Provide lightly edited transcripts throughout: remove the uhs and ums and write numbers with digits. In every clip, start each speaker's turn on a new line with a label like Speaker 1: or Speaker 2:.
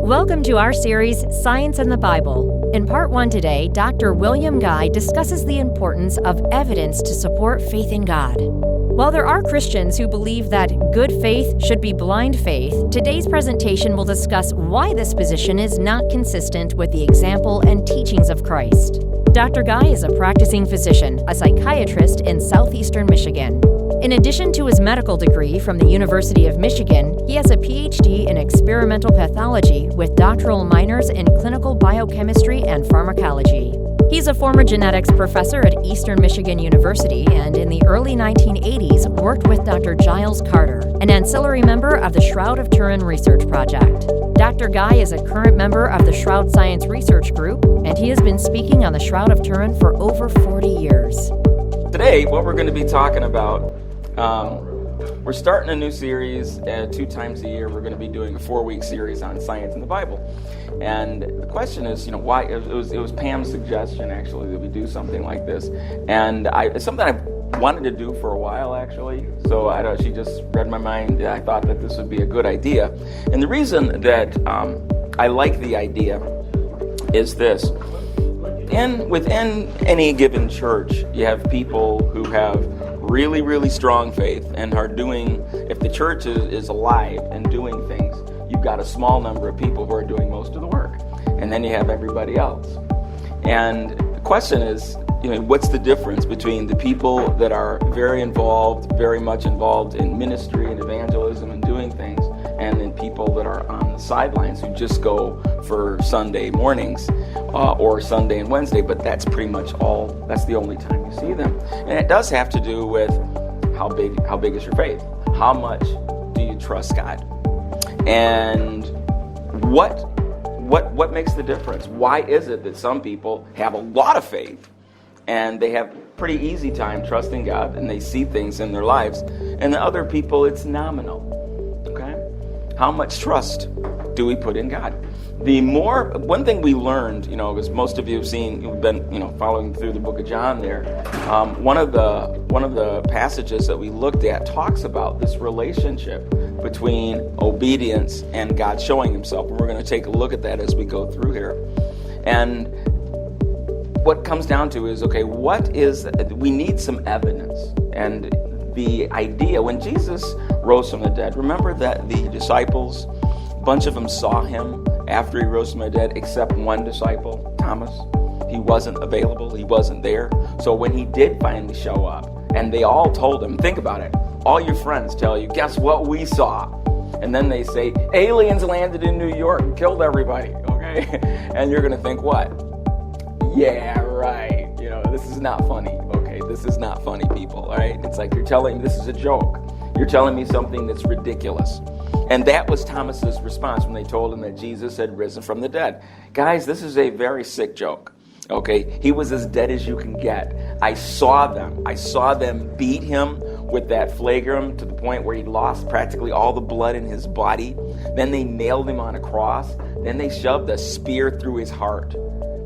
Speaker 1: Welcome to our series, Science and the Bible. In part 1 today, Dr. William Guy discusses the importance of evidence to support faith in God. While there are Christians who believe that good faith should be blind faith, today's presentation will discuss why this position is not consistent with the example and teachings of Christ. Dr. Guy is a practicing physician, a psychiatrist in southeastern Michigan. In addition to his medical degree from the University of Michigan, he has a PhD in experimental pathology with doctoral minors in clinical biochemistry and pharmacology. He's a former genetics professor at Eastern Michigan University and in the early 1980s worked with Dr. Giles Carter, an ancillary member of the Shroud of Turin Research Project. Dr. Guy is a current member of the Shroud Science Research Group, and he has been speaking on the Shroud of Turin for over 40 years.
Speaker 2: Today, what we're going to be talking about, we're starting a new series 2 times a year. We're going to be doing a 4-week series on science in the Bible. And the question is, why? It was Pam's suggestion, actually, that we do something like this. And it's something I've wanted to do for a while, actually. So she just read my mind. I thought that this would be a good idea. And the reason that I like the idea is this. Within any given church, you have people who have really, really strong faith and are doing, if the church is alive and doing things, you've got a small number of people who are doing most of the work. And then you have everybody else. And the question is, what's the difference between the people that are very much involved in ministry and evangelism and doing things, and then people that are on the sidelines who just go for Sunday mornings or Sunday and Wednesday, but that's pretty much all, that's the only time you see them. And it does have to do with how big is your faith? How much do you trust God? And what makes the difference? Why is it that some people have a lot of faith and they have pretty easy time trusting God and they see things in their lives, and the other people it's nominal? Okay? How much trust do we put in God? One thing we learned, because most of you have seen, you've been, following through the book of John there. One of the passages that we looked at talks about this relationship between obedience and God showing Himself. And we're going to take a look at that as we go through here. And what comes down to is, we need some evidence. And the idea, when Jesus rose from the dead, remember that the disciples, a bunch of them saw Him after He rose from the dead, except one disciple, Thomas. He wasn't available. He wasn't there. So when He did finally show up, and they all told Him, think about it, all your friends tell you, guess what we saw? And then they say, aliens landed in New York and killed everybody, okay? And you're going to think, what? Yeah, right. This is not funny, okay? This is not funny, people, all right? It's like you're telling me this is a joke. You're telling me something that's ridiculous. And that was Thomas's response when they told him that Jesus had risen from the dead. Guys, this is a very sick joke. Okay, He was as dead as you can get. I saw them beat Him with that flagrum to the point where he lost practically all the blood in his body. Then they nailed Him on a cross. Then they shoved a spear through His heart.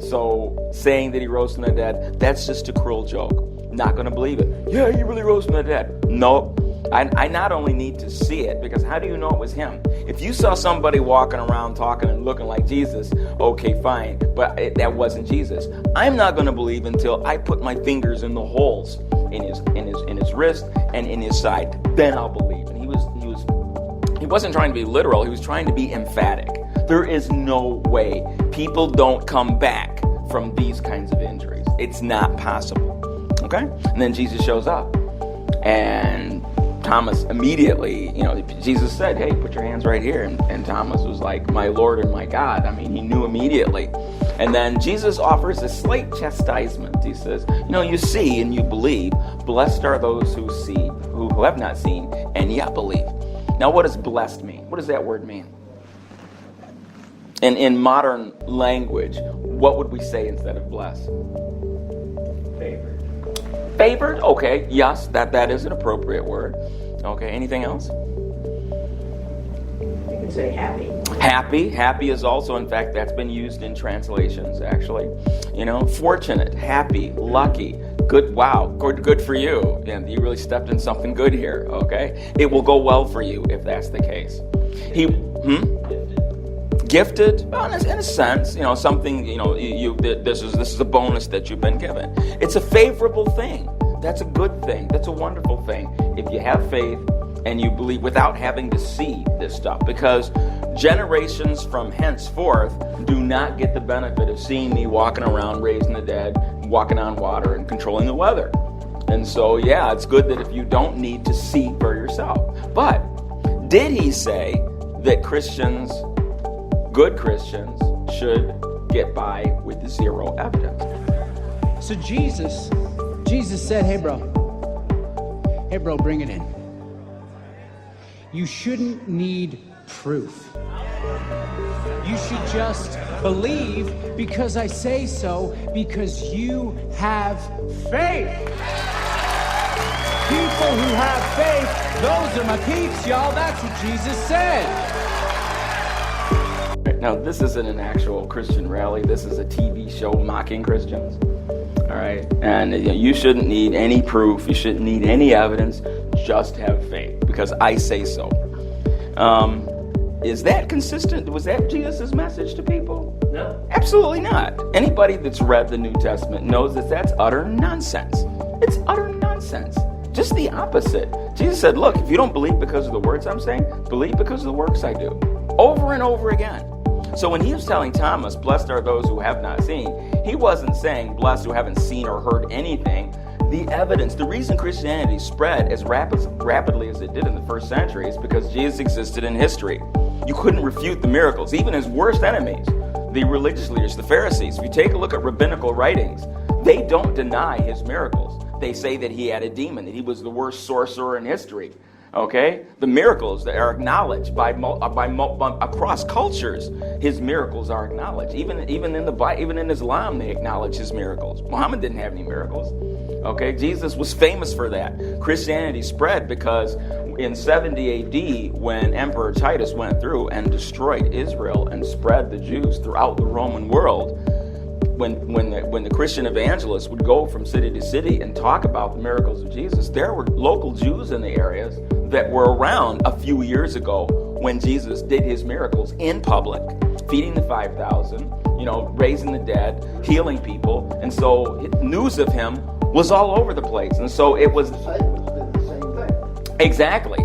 Speaker 2: So saying that He rose from the dead, that's just a cruel joke. Not going to believe it. Yeah, He really rose from the dead. No. I not only need to see it, because how do you know it was Him? If you saw somebody walking around talking and looking like Jesus, okay, fine, but that wasn't Jesus. I'm not going to believe until I put my fingers in the holes in his wrist and in His side. Then I'll believe. And he wasn't trying to be literal. He was trying to be emphatic. There is no way people don't come back from these kinds of injuries. It's not possible. Okay? And then Jesus shows up, and Thomas immediately, Jesus said, hey, put your hands right here. And Thomas was like, my Lord and my God. I mean, he knew immediately. And then Jesus offers a slight chastisement. He says, you see and you believe. Blessed are those who see, who have not seen and yet believe. Now, what does blessed mean? What does that word mean? And in modern language, what would we say instead of blessed? Favored. Favored? Okay, yes, that is an appropriate word. Okay, anything else?
Speaker 3: You could say happy.
Speaker 2: Happy is also, in fact, that's been used in translations, actually. Fortunate, happy, lucky, good, wow, good for you. And you really stepped in something good here, okay? It will go well for you if that's the case. Gifted? Well, in a sense, something, this is a bonus that you've been given. It's a favorable thing. That's a good thing. That's a wonderful thing. If you have faith and you believe without having to see this stuff, because generations from henceforth do not get the benefit of seeing me walking around, raising the dead, walking on water, and controlling the weather. And so, yeah, it's good that if you don't need to see for yourself. But did he say that Christians, good Christians, should get by with zero evidence?
Speaker 3: So Jesus said, hey bro, bring it in. You shouldn't need proof. You should just believe because I say so, because you have faith. People who have faith, those are my peeps, y'all. That's what Jesus said.
Speaker 2: Now, this isn't an actual Christian rally. This is a TV show mocking Christians. All right? And you shouldn't need any proof. You shouldn't need any evidence. Just have faith because I say so. Is that consistent? Was that Jesus' message to people?
Speaker 4: No.
Speaker 2: Absolutely not. Anybody that's read the New Testament knows that that's utter nonsense. It's utter nonsense. Just the opposite. Jesus said, look, if you don't believe because of the words I'm saying, believe because of the works I do. Over and over again. So when he was telling Thomas, blessed are those who have not seen, he wasn't saying blessed who haven't seen or heard anything. The evidence, the reason Christianity spread as rapidly as it did in the first century is because Jesus existed in history. You couldn't refute the miracles. Even his worst enemies, the religious leaders, the Pharisees, if you take a look at rabbinical writings, they don't deny his miracles. They say that he had a demon, that he was the worst sorcerer in history. Okay? The miracles that are acknowledged by across cultures, his miracles are acknowledged. Even in Islam, they acknowledge his miracles. Muhammad didn't have any miracles. Okay? Jesus was famous for that. Christianity spread because in 70 AD, when Emperor Titus went through and destroyed Israel and spread the Jews throughout the Roman world, when the Christian evangelists would go from city to city and talk about the miracles of Jesus, there were local Jews in the areas that were around a few years ago when Jesus did his miracles in public, feeding the 5,000, raising the dead, healing people. And so news of him was all over the place. And so it was...
Speaker 5: The disciples did the same thing.
Speaker 2: Exactly.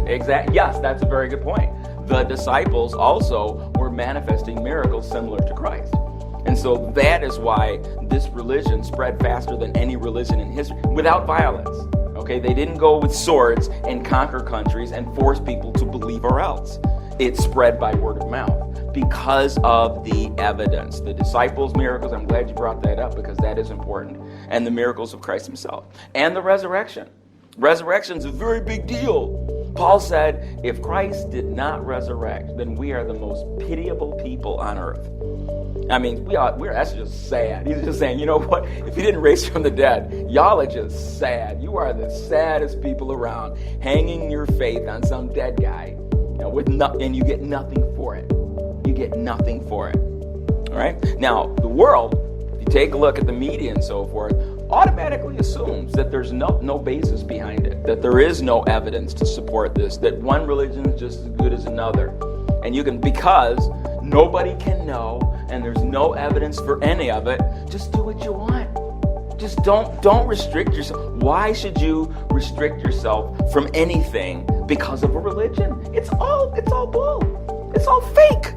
Speaker 2: Yes, that's a very good point. The disciples also were manifesting miracles similar to Christ. And so that is why this religion spread faster than any religion in history, without violence. Okay, they didn't go with swords and conquer countries and force people to believe or else. It spread by word of mouth because of the evidence. The disciples' miracles, I'm glad you brought that up because that is important. And the miracles of Christ himself. And the resurrection. Resurrection is a very big deal. Paul said, if Christ did not resurrect, then we are the most pitiable people on earth. I mean, that's just sad. He's just saying, you know what? If he didn't raise from the dead, y'all are just sad. You are the saddest people around, hanging your faith on some dead guy, and you get nothing for it. You get nothing for it. All right? Now, the world, if you take a look at the media and so forth, automatically assumes that there's no basis behind it, that there is no evidence to support this, that one religion is just as good as another. And because nobody can know, and there's no evidence for any of it, just do what you want. Just don't restrict yourself. Why should you restrict yourself from anything because of a religion? It's all bull. It's all fake.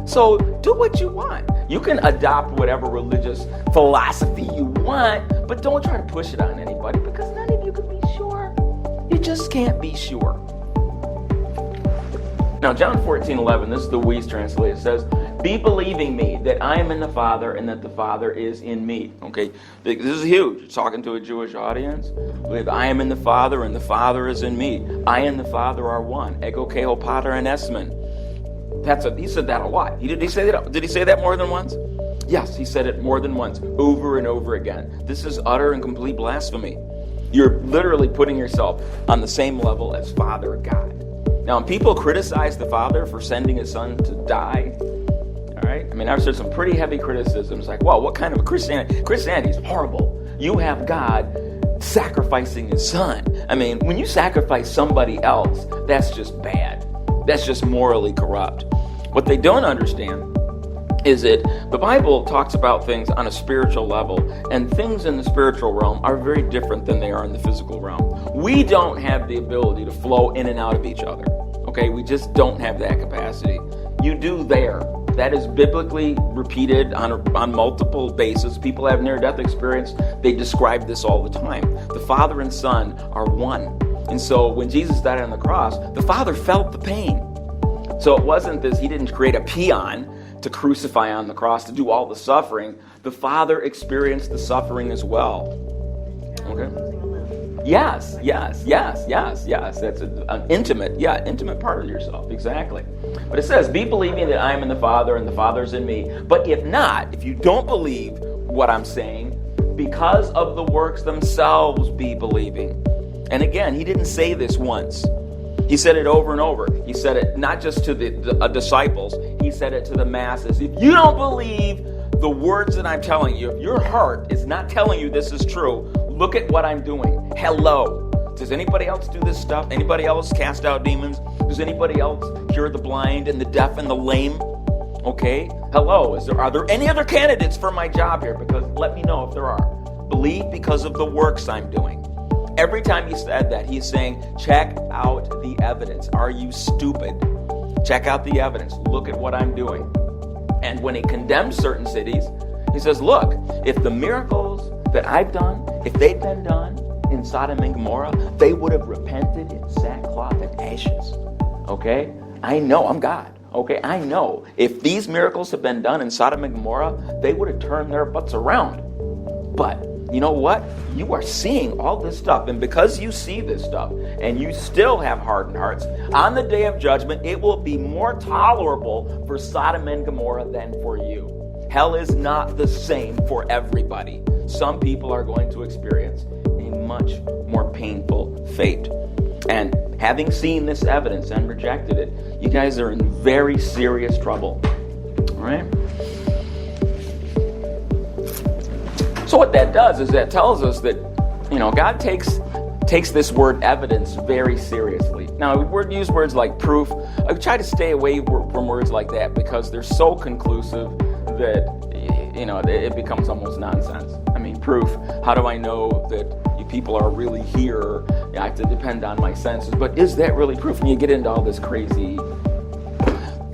Speaker 2: So do what you want. You can adopt whatever religious philosophy you want, but don't try to push it on anybody because none of you can be sure. You just can't be sure. Now, John 14:11, this is the Weiss translation, says, be believing me that I am in the Father and that the Father is in me. Okay, this is huge. You're talking to a Jewish audience. Believe I am in the Father and the Father is in me. I and the Father are one. Ego keho pater and esmen. He said that a lot. Did he say that more than once? Yes, he said it more than once, over and over again. This is utter and complete blasphemy. You're literally putting yourself on the same level as Father God. Now, when people criticize the Father for sending his Son to die, all right? I mean, I've heard some pretty heavy criticisms like, well, what kind of a Christianity? Christianity is horrible. You have God sacrificing his Son. I mean, when you sacrifice somebody else, that's just bad. That's just morally corrupt. What they don't understand is that the Bible talks about things on a spiritual level, and things in the spiritual realm are very different than they are in the physical realm. We don't have the ability to flow in and out of each other. Okay, we just don't have that capacity. You do there. That is biblically repeated on multiple bases. People have near-death experience. They describe this all the time. The Father and Son are one. And so when Jesus died on the cross, the Father felt the pain. So it wasn't this, he didn't create a peon to crucify on the cross, to do all the suffering. The Father experienced the suffering as well. Okay? Yes. That's an intimate part of yourself. Exactly. But it says, be believing that I am in the Father and the Father is in me. But if not, if you don't believe what I'm saying, because of the works themselves be believing. And again, he didn't say this once. He said it over and over. He said it not just to the disciples. He said it to the masses. If you don't believe the words that I'm telling you, if your heart is not telling you this is true, look at what I'm doing. Hello. Does anybody else do this stuff? Anybody else cast out demons? Does anybody else cure the blind and the deaf and the lame? Okay. Hello. Are there any other candidates for my job here? Because let me know if there are. Believe because of the works I'm doing. Every time he said that, he's saying, check out the evidence. Are you stupid? Check out the evidence. Look at what I'm doing. And when he condemns certain cities, he says, look, if the miracles that I've done, if they'd been done in Sodom and Gomorrah, they would have repented in sackcloth and ashes. Okay? I know, I'm God. Okay? I know. If these miracles have been done in Sodom and Gomorrah, they would have turned their butts around. But you know what? You are seeing all this stuff, and because you see this stuff, and you still have hardened hearts, on the day of judgment, it will be more tolerable for Sodom and Gomorrah than for you. Hell is not the same for everybody. Some people are going to experience a much more painful fate. And having seen this evidence and rejected it, you guys are in very serious trouble. All right? So what that does is that tells us that, God takes this word evidence very seriously. Now, we use words like proof. I try to stay away from words like that because they're so conclusive that, it becomes almost nonsense. I mean, proof, how do I know that you people are really here? I have to depend on my senses. But is that really proof? And you get into all this crazy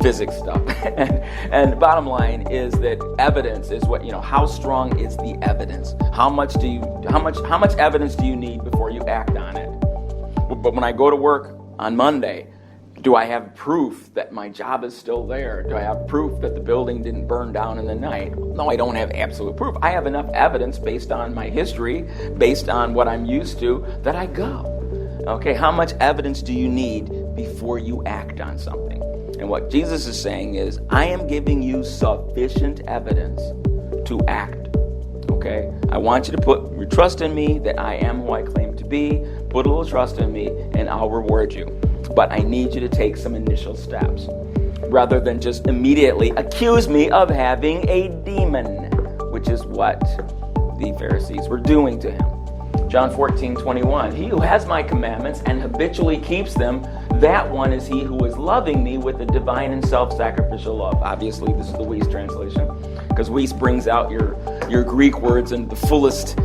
Speaker 2: physics stuff. And the bottom line is that evidence is what, how strong is the evidence? How much evidence do you need before you act on it? But when I go to work on Monday, do I have proof that my job is still there? Do I have proof that the building didn't burn down in the night? No, I don't have absolute proof. I have enough evidence based on my history, based on what I'm used to, that I go. Okay, how much evidence do you need before you act on something? And what Jesus is saying is, I am giving you sufficient evidence to act. Okay? I want you to put your trust in me that I am who I claim to be. Put a little trust in me and I'll reward you. But I need you to take some initial steps rather than just immediately accuse me of having a demon, which is what the Pharisees were doing to him. John 14:21, he who has my commandments and habitually keeps them, that one is he who is loving me with a divine and self-sacrificial love. Obviously, this is the Weiss translation, because Weiss brings out your Greek words in the fullest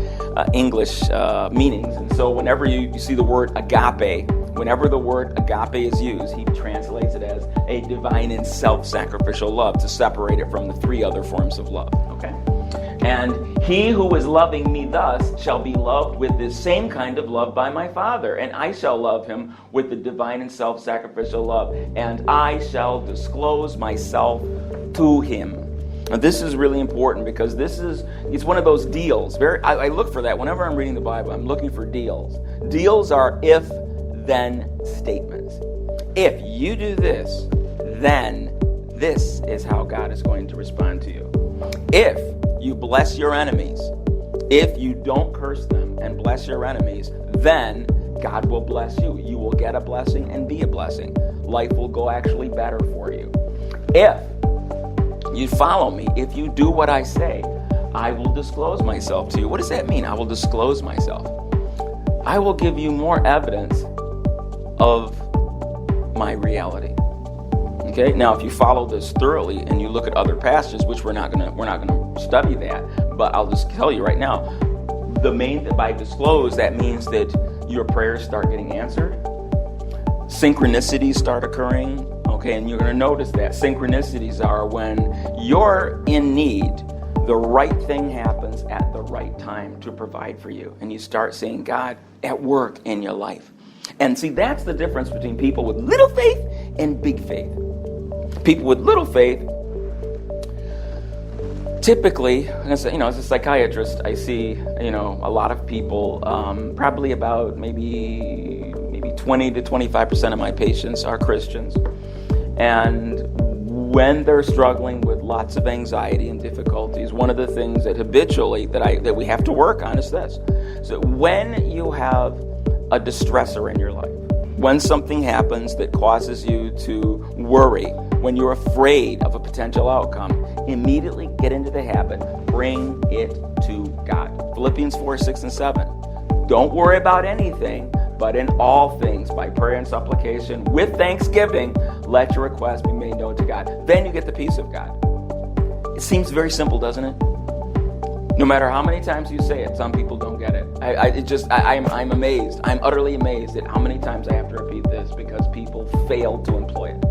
Speaker 2: English meanings. And so whenever you see the word agape, whenever the word agape is used, he translates it as a divine and self-sacrificial love to separate it from the three other forms of love. Okay? And he who is loving me thus shall be loved with this same kind of love by my Father, and I shall love him with the divine and self-sacrificial love, and I shall disclose myself to him. Now, this is really important because it's one of those deals. I look for that whenever I'm reading the Bible. I'm looking for deals. Deals are if-then statements. If you do this, then this is how God is going to respond to you. If you bless your enemies, if you don't curse them and bless your enemies, then God will bless you. You will get a blessing and be a blessing. Life will go actually better for you. If you follow me, if you do what I say, I will disclose myself to you. What does that mean? I will disclose myself. I will give you more evidence of my reality. Okay. Now, if you follow this thoroughly and you look at other passages, which we're not gonna study that, but I'll just tell you right now, by disclose, that means that your prayers start getting answered. Synchronicities start occurring. Okay, and you're going to notice that synchronicities are when you're in need, the right thing happens at the right time to provide for you, and you start seeing God at work in your life. And see, that's the difference between people with little faith and big faith. People with little faith, typically, as a psychiatrist, I see, a lot of people, probably about maybe 20 to 25% of my patients are Christians. And when they're struggling with lots of anxiety and difficulties, one of the things that habitually that we have to work on is this. So when you have a distressor in your life, when something happens that causes you to worry, when you're afraid of a potential outcome, immediately get into the habit, bring it to God. Philippians 4, 6, and 7. Don't worry about anything, but in all things, by prayer and supplication, with thanksgiving, let your requests be made known to God. Then you get the peace of God. It seems very simple, doesn't it? No matter how many times you say it, some people don't get it. I'm amazed. I'm utterly amazed at how many times I have to repeat this because people fail to employ it.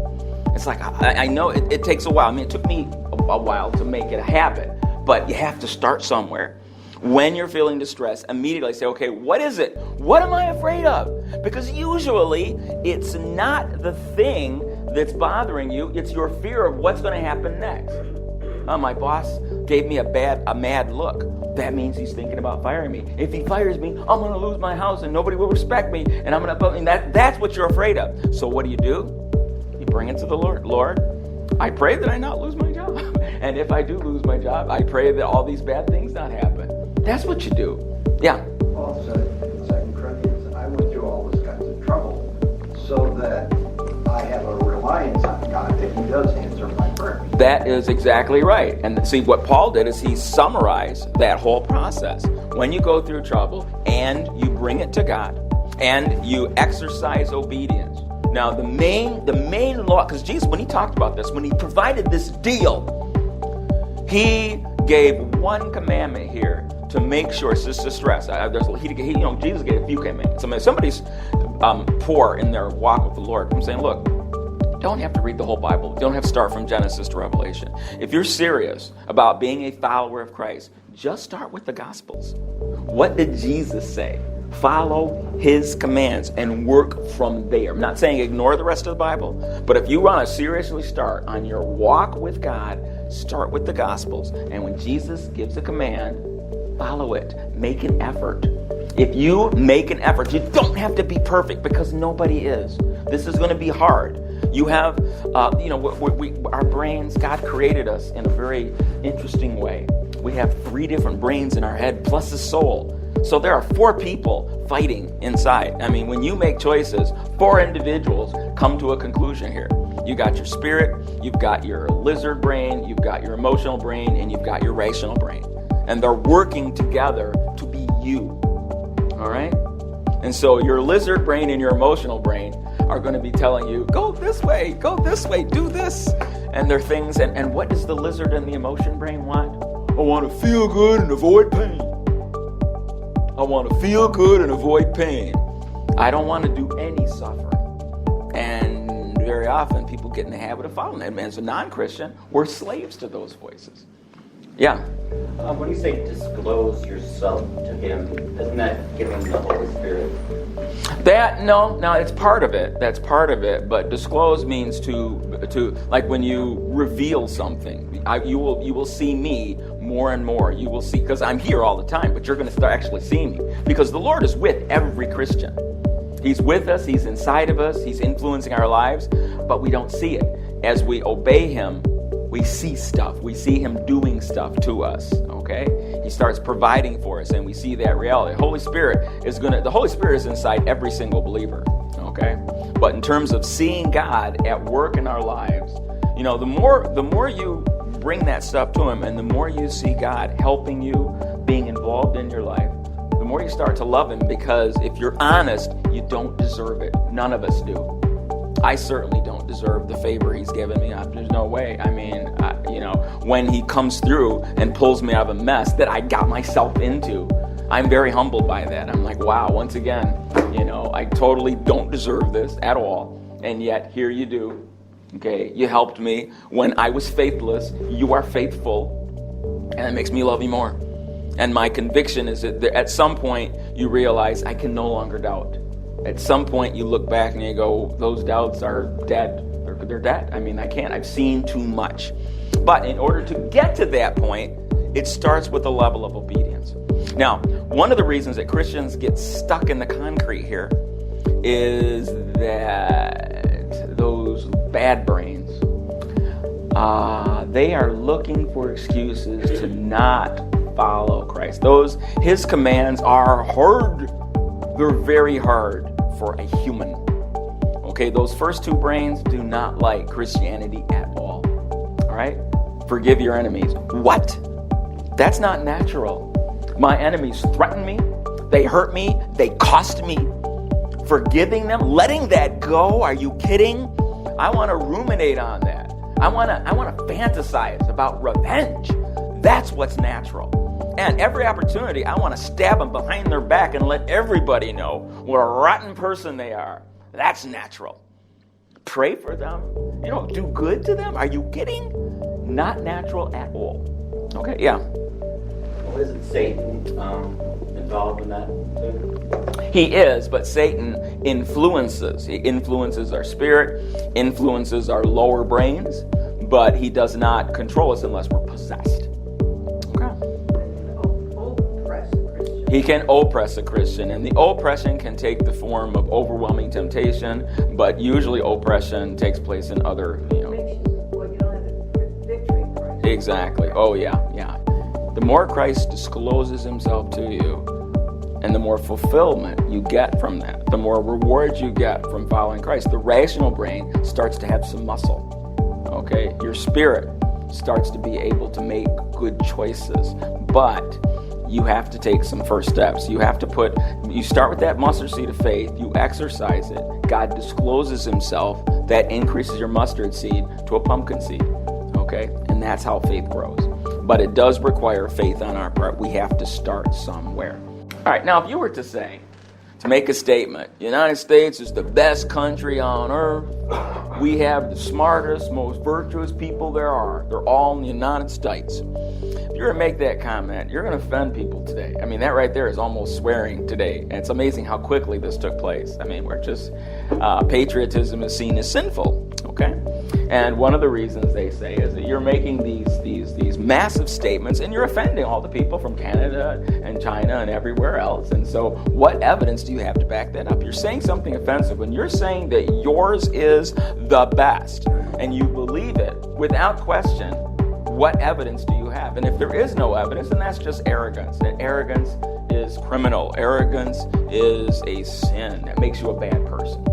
Speaker 2: It's like, I know it takes a while. I mean, it took me a while to make it a habit, but you have to start somewhere. When you're feeling distressed, immediately say, okay, what is it? What am I afraid of? Because usually it's not the thing that's bothering you, it's your fear of what's going to happen next. Oh, my boss gave me a mad look. That means he's thinking about firing me. If he fires me, I'm going to lose my house and nobody will respect me, and I'm going to. That's what you're afraid of. So what do? You bring it to the Lord. Lord, I pray that I not lose my job, and if I do lose my job, I pray that all these bad things not happen. That's what you do. Yeah.
Speaker 5: Paul said in 2 Corinthians, I went through all this kinds of trouble so that I have a reliance on God that He does answer my prayer.
Speaker 2: That is exactly right. And see, what Paul did is he summarized that whole process. When you go through trouble and you bring it to God and you exercise obedience. Now, the main law, because Jesus, when he talked about this, when he provided this deal, he gave one commandment here to make sure it's just distress. Jesus gave a few commandments. I mean, if somebody's poor in their walk with the Lord, I'm saying, look, don't have to read the whole Bible. Don't have to start from Genesis to Revelation. If you're serious about being a follower of Christ, just start with the Gospels. What did Jesus say? Follow his commands and work from there. I'm not saying ignore the rest of the Bible, but if you want to seriously start on your walk with God, start with the Gospels. And when Jesus gives a command, follow it. Make an effort. If you make an effort, you don't have to be perfect because nobody is. This is going to be hard. You have, our brains, God created us in a very interesting way. We have 3 different brains in our head plus a soul. So there are 4 people fighting inside. I mean, when you make choices, 4 individuals come to a conclusion here. You got your spirit, you've got your lizard brain, you've got your emotional brain, and you've got your rational brain. And they're working together to be you. All right? And so your lizard brain and your emotional brain are going to be telling you, go this way, do this. And they're things, and what does the lizard and the emotion brain want? I want to feel good and avoid pain. I want to feel good and avoid pain. I don't want to do any suffering. And very often people get in the habit of following them. As a non-Christian, we're slaves to those voices. Yeah.
Speaker 4: When you say disclose yourself to Him, isn't that giving the Holy Spirit?
Speaker 2: No, it's part of it. That's part of it. But disclose means to like when you reveal something. You will see me more and more. You will see, because I'm here all the time, but you're going to start actually seeing me. Because the Lord is with every Christian. He's with us. He's inside of us. He's influencing our lives, but we don't see it. As we obey Him, we see stuff. We see Him doing stuff to us, okay? He starts providing for us, and we see that reality. The Holy Spirit is inside every single believer, okay? But in terms of seeing God at work in our lives, the more you bring that stuff to Him, and the more you see God helping you, being involved in your life, the more you start to love Him, because if you're honest, you don't deserve it. None of us do. I certainly don't don't deserve the favor he's given me. There's no way. I mean, when he comes through and pulls me out of a mess that I got myself into, I'm very humbled by that. I'm like, wow, once again, I totally don't deserve this at all. And yet, here you do. Okay, you helped me when I was faithless. You are faithful. And it makes me love you more. And my conviction is that at some point, you realize I can no longer doubt. At some point, you look back and you go, those doubts are dead. They're dead. I mean, I can't. I've seen too much. But in order to get to that point, it starts with a level of obedience. Now, one of the reasons that Christians get stuck in the concrete here is that those bad brains, they are looking for excuses to not follow Christ. His commands are hard. They're very hard for a human. Okay, those first two brains do not like Christianity at all. All right? Forgive your enemies. What? That's not natural. My enemies threaten me. They hurt me. They cost me. Forgiving them, letting that go. Are you kidding? I want to ruminate on that. I want to fantasize about revenge. That's what's natural. And every opportunity, I want to stab them behind their back and let everybody know what a rotten person they are. That's natural. Pray for them. Do good to them. Are you kidding? Not natural at all. Okay, yeah.
Speaker 4: Well, isn't Satan involved in that too?
Speaker 2: He is, but Satan influences. He influences our spirit, influences our lower brains, but he does not control us unless we're possessed. He can oppress a Christian, and the oppression can take the form of overwhelming temptation, but usually oppression takes place in other, Exactly. Oh, yeah. The more Christ discloses himself to you, and the more fulfillment you get from that, the more reward you get from following Christ, the rational brain starts to have some muscle. Okay? Your spirit starts to be able to make good choices, but you have to take some first steps. You start with that mustard seed of faith, you exercise it. God discloses himself, that increases your mustard seed to a pumpkin seed. Okay? And that's how faith grows. But it does require faith on our part. We have to start somewhere. All right, now if you were to make a statement, the United States is the best country on earth. We have the smartest, most virtuous people there are. They're all in the United States. If you're going to make that comment, you're going to offend people today. I mean, that right there is almost swearing today. And it's amazing how quickly this took place. I mean, patriotism is seen as sinful, okay? And one of the reasons they say is that you're making these massive statements and you're offending all the people from Canada and China and everywhere else. And so what evidence do you have to back that up? You're saying something offensive when you're saying that yours is the best and you believe it without question. What evidence do you have? And if there is no evidence, then that's just arrogance. And arrogance is criminal. Arrogance is a sin. That makes you a bad person.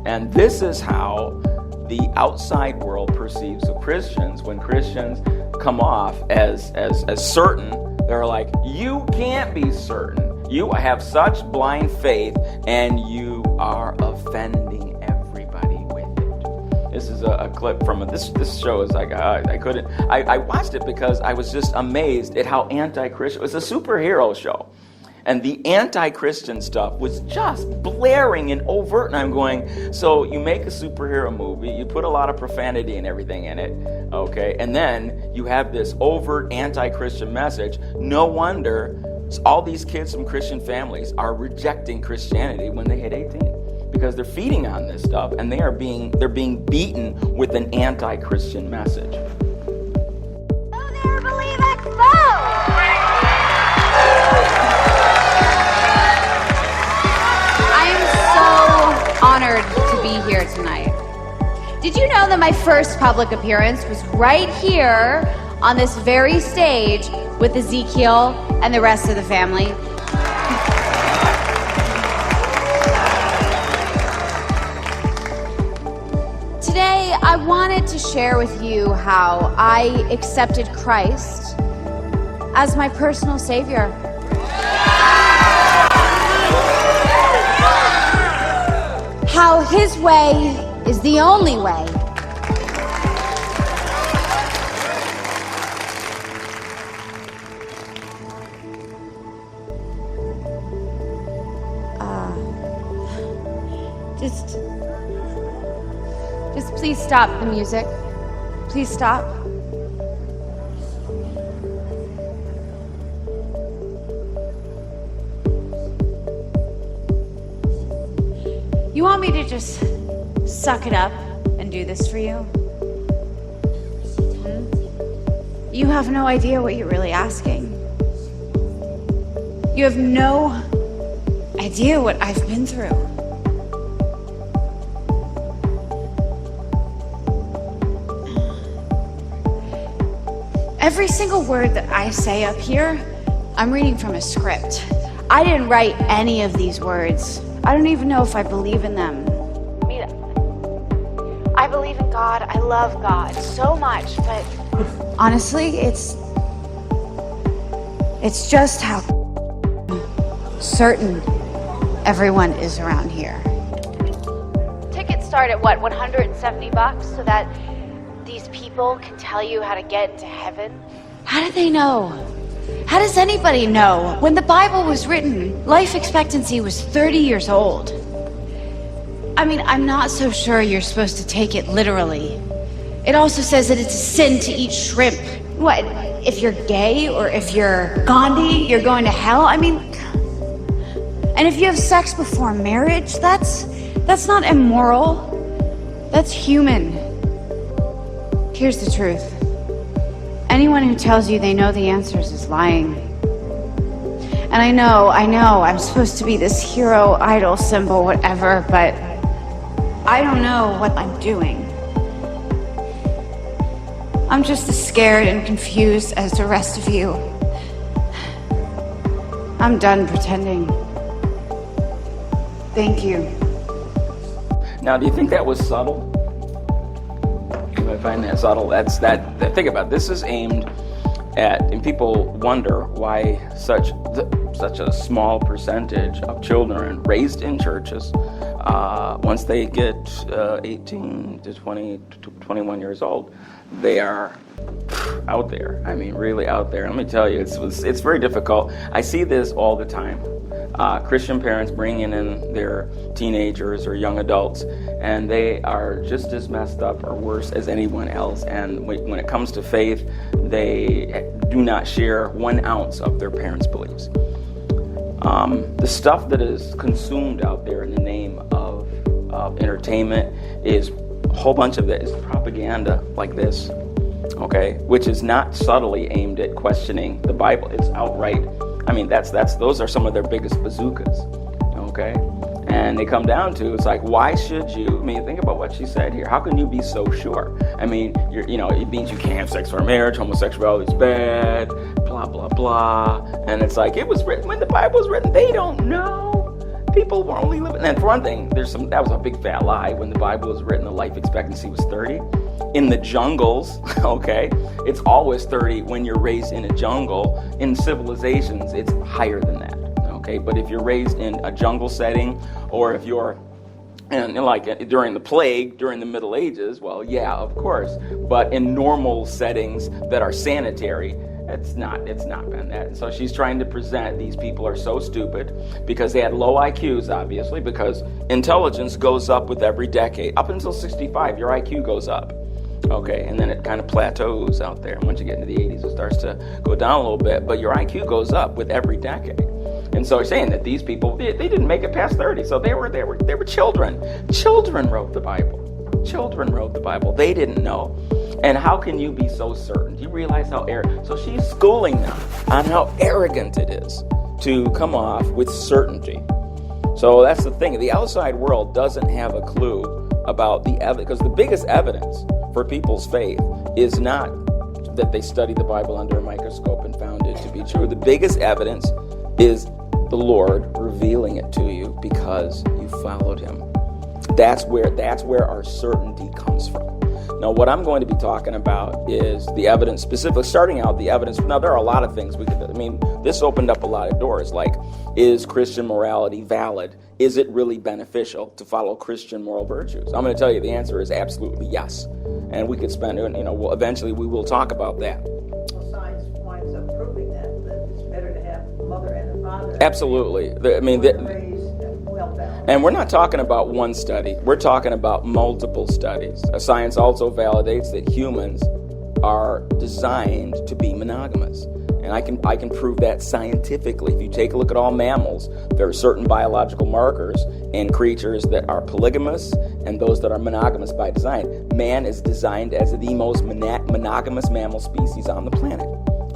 Speaker 2: And this is how the outside world perceives of Christians. When Christians come off as certain, they're like, you can't be certain. You have such blind faith and you are offending everybody with it. This is a clip from this show is like, I watched it because I was just amazed at how anti-Christian, it was a superhero show. And the anti-Christian stuff was just blaring and overt. And I'm going, so you make a superhero movie, you put a lot of profanity and everything in it, okay? And then you have this overt anti-Christian message. No wonder all these kids from Christian families are rejecting Christianity when they hit 18. Because they're feeding on this stuff and they're being beaten with an anti-Christian message.
Speaker 6: Hello there, Believe Expo! Honored to be here tonight. Did you know that my first public appearance was right here on this very stage with Ezekiel and the rest of the family? Today, I wanted to share with you how I accepted Christ as my personal Savior. How his way is the only way. Just please stop the music. Please stop. You want me to just suck it up and do this for you? You have no idea what you're really asking. You have no idea what I've been through. Every single word that I say up here, I'm reading from a script. I didn't write any of these words. I don't even know if I believe in them. I believe in God. I love God so much, but honestly, it's just how certain everyone is around here. Tickets start at what, $170 so that these people can tell you how to get into heaven? How do they know? How does anybody know? When the Bible was written, life expectancy was 30 years old. I mean, I'm not so sure you're supposed to take it literally. It also says that it's a sin to eat shrimp. What, if you're gay or if you're Gandhi, you're going to hell? I mean, and if you have sex before marriage, that's not immoral. That's human. Here's the truth. Anyone who tells you they know the answers is lying. And I know, I'm supposed to be this hero, idol, symbol, whatever, but I don't know what I'm doing. I'm just as scared and confused as the rest of you. I'm done pretending. Thank you.
Speaker 2: Now, do you think that was subtle? I find that subtle. Think about it. This is aimed at, and people wonder why such a small percentage of children raised in churches, once they get 18 to 20 to 21 years old, they are out there. I mean, really out there. Let me tell you, it's very difficult. I see this all the time. Christian parents bringing in their teenagers or young adults, and they are just as messed up or worse as anyone else. And when it comes to faith, they do not share 1 ounce of their parents' beliefs. The stuff that is consumed out there in the name of entertainment is a whole bunch of it is propaganda like this, okay, which is not subtly aimed at questioning the Bible. It's outright. I mean, those are some of their biggest bazookas, okay? And they come down to, it's like, why should you? I mean, think about what she said here. How can you be so sure? I mean, it means you can't have sex for marriage, homosexuality is bad, blah, blah, blah. And it's like, it was written, when the Bible was written, they don't know. People were only living, and for one thing, that was a big fat lie. When the Bible was written, the life expectancy was 30. In the jungles, okay, it's always 30 when you're raised in a jungle. In civilizations, it's higher than that, okay? But if you're raised in a jungle setting, or if you're like during the plague, during the Middle Ages, well, yeah, of course. But in normal settings that are sanitary, it's not been that. And so she's trying to present these people are so stupid because they had low IQs, obviously, because intelligence goes up with every decade. Up until 65, your IQ goes up. Okay, and then it kind of plateaus out there. And once you get into the 80s, it starts to go down a little bit, but your IQ goes up with every decade. And so he's saying that these people, they didn't make it past 30, so they were children. Children wrote the Bible. Children wrote the Bible. They didn't know. And how can you be so certain? Do you realize how arrogant? So she's schooling them on how arrogant it is to come off with certainty. So that's the thing. The outside world doesn't have a clue about the evidence, because the biggest evidence for people's faith is not that they studied the Bible under a microscope and found it to be true. The biggest evidence is the Lord revealing it to you because you followed him. That's where our certainty comes from. Now, what I'm going to be talking about is the evidence, specifically starting out the evidence. Now, there are a lot of things this opened up a lot of doors, like, is Christian morality valid? Is it really beneficial to follow Christian moral virtues? I'm going to tell you the answer is absolutely yes. And we could spend, eventually we will talk about that.
Speaker 7: Well, science winds up proving that it's better to have a mother and a father.
Speaker 2: Absolutely. And we're not talking about one study. We're talking about multiple studies. Science also validates that humans are designed to be monogamous. And I can prove that scientifically. If you take a look at all mammals, there are certain biological markers in creatures that are polygamous and those that are monogamous by design. Man is designed as the most monogamous mammal species on the planet.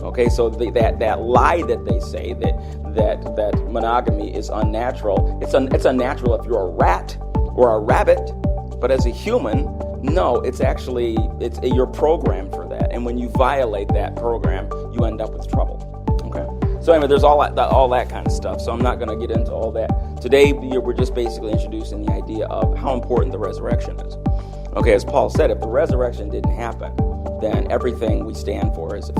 Speaker 2: Okay, so that lie that they say that monogamy is unnatural, it's unnatural if you're a rat or a rabbit, but as a human, no, you're programmed for that, and when you violate that program, you end up with trouble. Okay, so anyway, there's all that kind of stuff. So I'm not going to get into all that today. We're just basically introducing the idea of how important the resurrection is. Okay, as Paul said, if the resurrection didn't happen, then everything we stand for is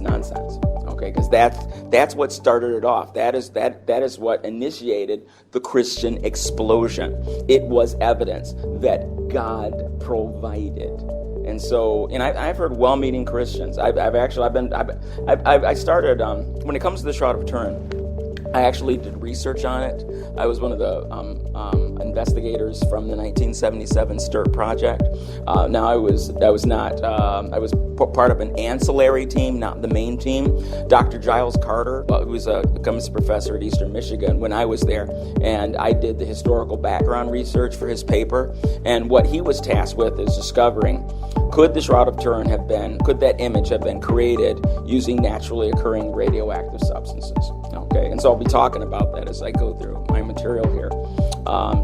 Speaker 2: nonsense. Okay, because that's what started it off. That is what initiated the Christian explosion. It was evidence that God provided. And so, I've heard well-meaning Christians. I started when it comes to the Shroud of Turin, I actually did research on it. I was one of the investigators from the 1977 STIRT project. Now I was part of an ancillary team, not the main team. Dr. Giles Carter, who was a chemistry professor at Eastern Michigan when I was there, and I did the historical background research for his paper. And what he was tasked with is discovering, could the Shroud of Turin could that image have been created using naturally occurring radioactive substances? Okay, and so I'll be talking about that as I go through my material here.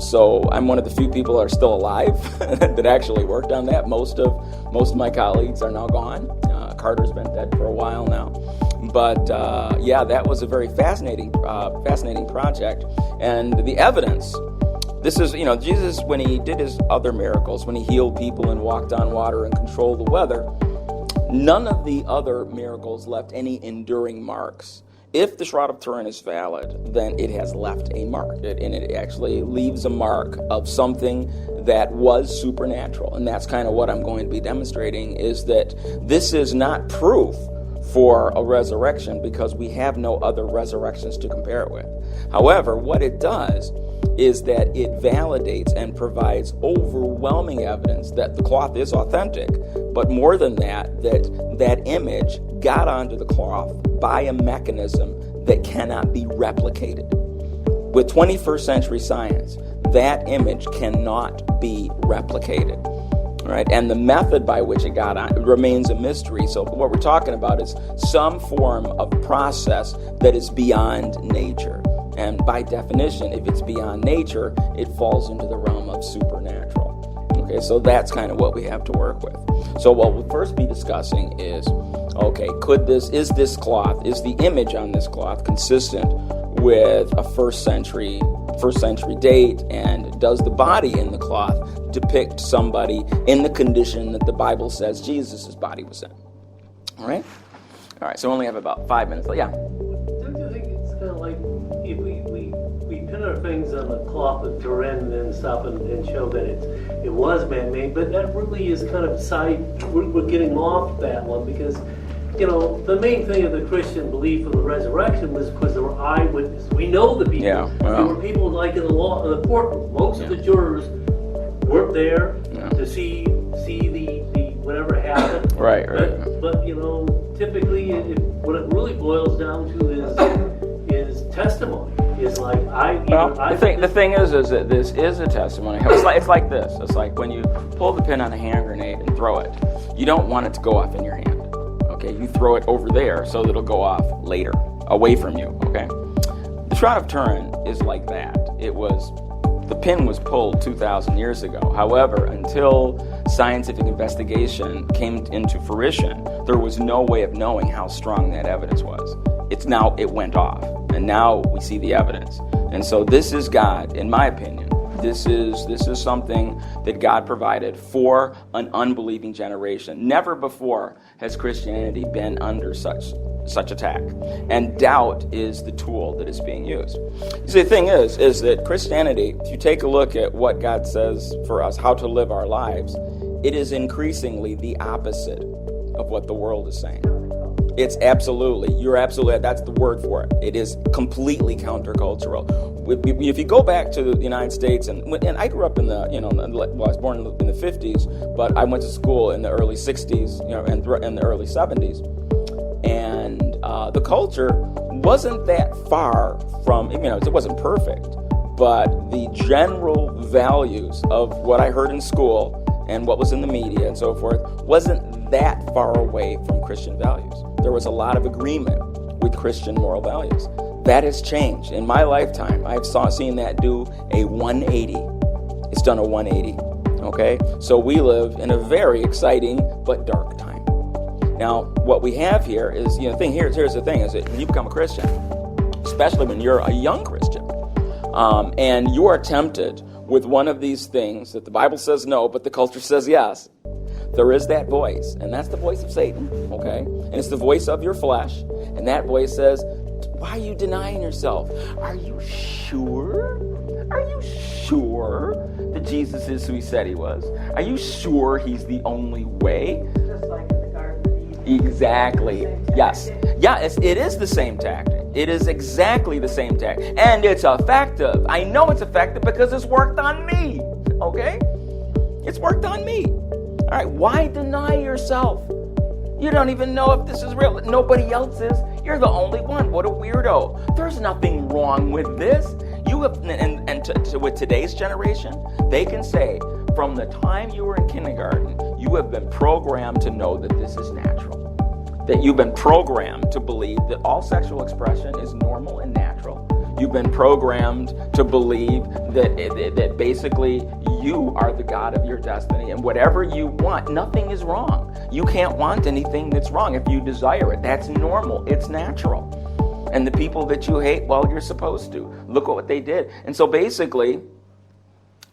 Speaker 2: So I'm one of the few people that are still alive that actually worked on that. Most of my colleagues are now gone. Carter's been dead for a while now. But that was a very fascinating project. And the evidence, this is, Jesus, when he did his other miracles, when he healed people and walked on water and controlled the weather, none of the other miracles left any enduring marks. If the Shroud of Turin is valid, then it has left a mark, and it actually leaves a mark of something that was supernatural. And that's kind of what I'm going to be demonstrating, is that this is not proof for a resurrection because we have no other resurrections to compare it with. However, what it does is that it validates and provides overwhelming evidence that the cloth is authentic, but more than that image got onto the cloth by a mechanism that cannot be replicated. With 21st century science, that image cannot be replicated. Right? And the method by which it got on remains a mystery. So what we're talking about is some form of process that is beyond nature. And by definition, if it's beyond nature, it falls into the realm of supernatural. Okay, so that's kind of what we have to work with. So what we'll first be discussing is, okay, is the image on this cloth consistent with a first century date, and does the body in the cloth depict somebody in the condition that the Bible says Jesus' body was in? All right, so we only have about 5 minutes. Yeah.
Speaker 8: Don't you think it's kind of like if we pin our things on the cloth of Turin and then stop and show that it was man-made, but that really is kind of we're getting off that one, because the main thing of the Christian belief of the resurrection was because there were eyewitnesses. We know the people. Yeah, well, there were people like in the courtroom. Most of the jurors weren't there to see the whatever happened. Right. But typically, what it really boils down to is testimony. Is like
Speaker 2: the thing is that this is a testimony. It's like this. It's like when you pull the pin on a hand grenade and throw it. You don't want it to go off in your hand. Okay, you throw it over there so that it'll go off later, away from you, okay? The Shroud of Turin is like that. The pin was pulled 2,000 years ago. However, until scientific investigation came into fruition, there was no way of knowing how strong that evidence was. It went off, and now we see the evidence. And so this is God, in my opinion, This is something that God provided for an unbelieving generation. Never before has Christianity been under such attack. And doubt is the tool that is being used. See, the thing is that Christianity, if you take a look at what God says for us, how to live our lives, it is increasingly the opposite of what the world is saying. It's that's the word for it. It is completely countercultural. If you go back to the United States, and I grew up in I was born in the 50s, but I went to school in the early 60s, and in the early 70s. And the culture wasn't that far from, it wasn't perfect, but the general values of what I heard in school and what was in the media and so forth wasn't that far away from Christian values. There was a lot of agreement with Christian moral values. That has changed. In my lifetime, I've seen that do a 180. It's done a 180, okay? So we live in a very exciting but dark time. Now, what we have here is, here's the thing, is that when you become a Christian, especially when you're a young Christian, and you are tempted with one of these things that the Bible says no, but the culture says yes, there is that voice, and that's the voice of Satan, okay? And it's the voice of your flesh, and that voice says, why are you denying yourself? Are you sure? Are you sure that Jesus is who he said he was? Are you sure he's the only way?
Speaker 7: Just like in the Garden of Eden.
Speaker 2: Exactly. Yes. Yeah, it is the same tactic. It is exactly the same tactic. And it's effective. I know it's effective because it's worked on me. Okay? It's worked on me. All right, why deny yourself? You don't even know if this is real. Nobody else is. You're the only one. What a weirdo. There's nothing wrong with this. You have, with today's generation, they can say, from the time you were in kindergarten, you have been programmed to know that this is natural. That you've been programmed to believe that all sexual expression is normal and natural. You've been programmed to believe that basically you are the God of your destiny, and whatever you want, nothing is wrong. You can't want anything that's wrong if you desire it. That's normal. It's natural. And the people that you hate, well, you're supposed to. Look at what they did. And so basically,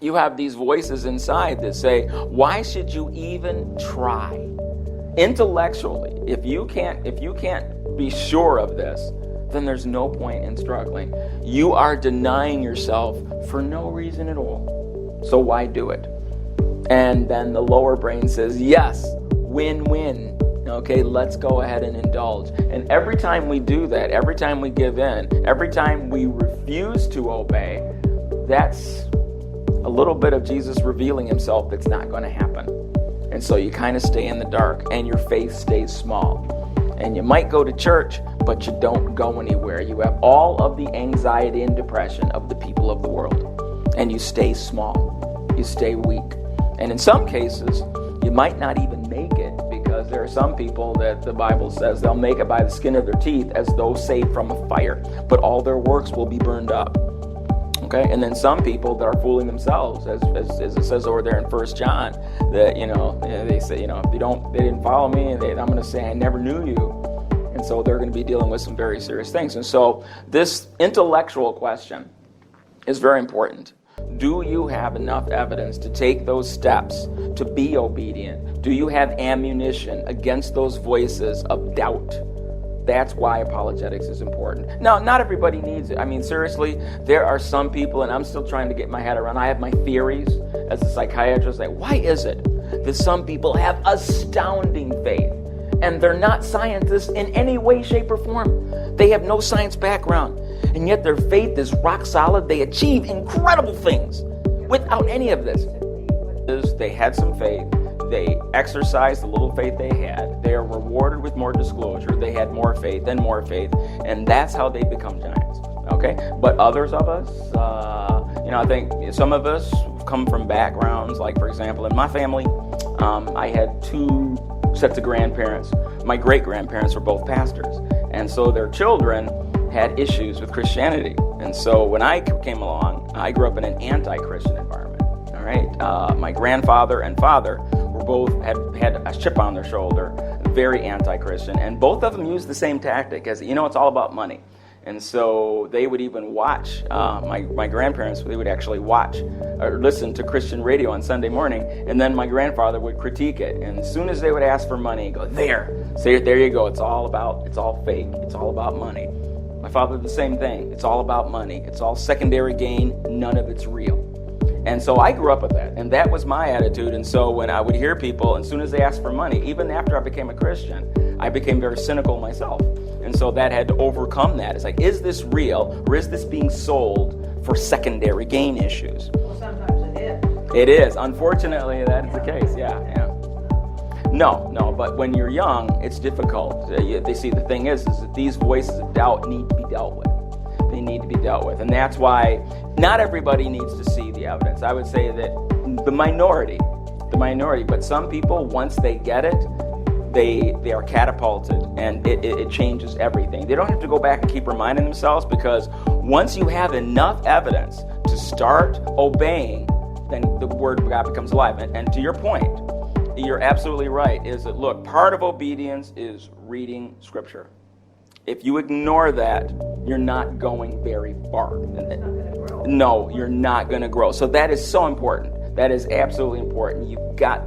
Speaker 2: you have these voices inside that say, why should you even try? Intellectually, if you can't be sure of this, then there's no point in struggling. You are denying yourself for no reason at all. So why do it? And then the lower brain says, yes, win-win. Okay, let's go ahead and indulge. And every time we do that, every time we give in, every time we refuse to obey, that's a little bit of Jesus revealing himself that's not going to happen. And so you kind of stay in the dark, and your faith stays small. And you might go to church, but you don't go anywhere. You have all of the anxiety and depression of the people of the world. And you stay small. You stay weak. And in some cases, you might not even make it, because there are some people that the Bible says they'll make it by the skin of their teeth as though saved from a fire. But all their works will be burned up. Okay, and then some people that are fooling themselves, as it says over there in 1 John, that they say, if they didn't follow me, I'm going to say I never knew you, and so they're going to be dealing with some very serious things. And so this intellectual question is very important. Do you have enough evidence to take those steps to be obedient? Do you have ammunition against those voices of doubt? That's why apologetics is important. Now, not everybody needs it. I mean, seriously, there are some people, and I'm still trying to get my head around. I have my theories as a psychiatrist. Like, why is it that some people have astounding faith, and they're not scientists in any way, shape, or form? They have no science background, and yet their faith is rock solid. They achieve incredible things without any of this. They had some faith. They exercised the little faith they had. They are rewarded with more disclosure. They had more faith and more faith, and that's how they become giants. Okay? But others of us, I think some of us come from backgrounds, like, for example, in my family, I had two sets of grandparents. My great-grandparents were both pastors, and so their children had issues with Christianity. And so when I came along, I grew up in an anti-Christian environment. All right? My grandfather and father both had a chip on their shoulder, very anti-Christian, and both of them used the same tactic as, it's all about money. And so they would even watch, my grandparents, they would actually watch or listen to Christian radio on Sunday morning, and then my grandfather would critique it. And as soon as they would ask for money, go, there you go, it's all fake, it's all about money. My father, the same thing, it's all about money, it's all secondary gain, none of it's real. And so I grew up with that, and that was my attitude. And so when I would hear people, as soon as they asked for money, even after I became a Christian, I became very cynical myself. And so that had to overcome that. It's like, is this real, or is this being sold for secondary gain issues?
Speaker 7: Well, sometimes it is.
Speaker 2: It is. Unfortunately, that is the case. Yeah. No, but when you're young, it's difficult. They see the thing is that these voices of doubt need to be dealt with. They need to be dealt with. And that's why not everybody needs to see the evidence. I would say that the minority, but some people, once they get it, they are catapulted, and it changes everything. They don't have to go back and keep reminding themselves, because once you have enough evidence to start obeying, then the Word of God becomes alive. And to your point, you're absolutely right, is that, look, part of obedience is reading Scripture. If you ignore that, you're not going very far. No, you're not going to grow. So that is so important. That is absolutely important.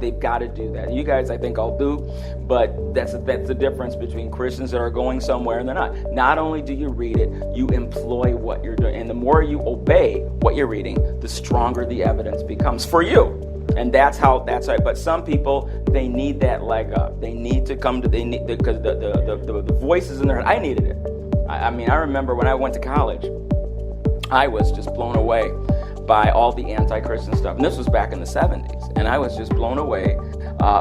Speaker 2: They've got to do that. You guys, I think, all do, but that's the difference between Christians that are going somewhere and they're not. Not only do you read it, you employ what you're doing, and the more you obey what you're reading, the stronger the evidence becomes for you. And that's right. But some people, they need that leg up. They need to come to, because the voices in their head. I needed it. I remember when I went to college, I was just blown away by all the anti-Christian stuff. And this was back in the 70s. And I was just blown away.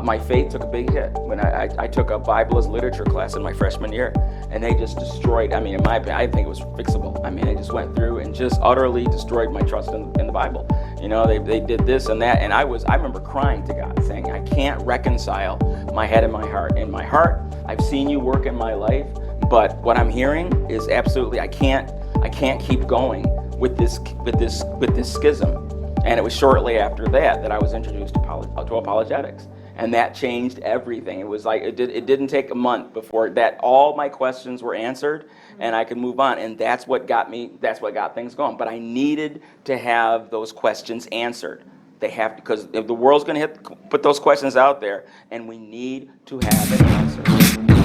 Speaker 2: My faith took a big hit when I took a Bible as literature class in my freshman year. And they just destroyed, in my opinion, I think it was fixable. They just went through and just utterly destroyed my trust in the Bible. They did this and that. And I remember crying to God, saying, I can't reconcile my head and my heart. In my heart, I've seen you work in my life. But what I'm hearing is absolutely, I can't keep going with this schism. And it was shortly after that I was introduced to apologetics, and that changed everything. It was like it didn't take a month before that all my questions were answered, and I could move on. And that's what got things going. But I needed to have those questions answered. They have to, because if the world's going to put those questions out there, and we need to have an answer.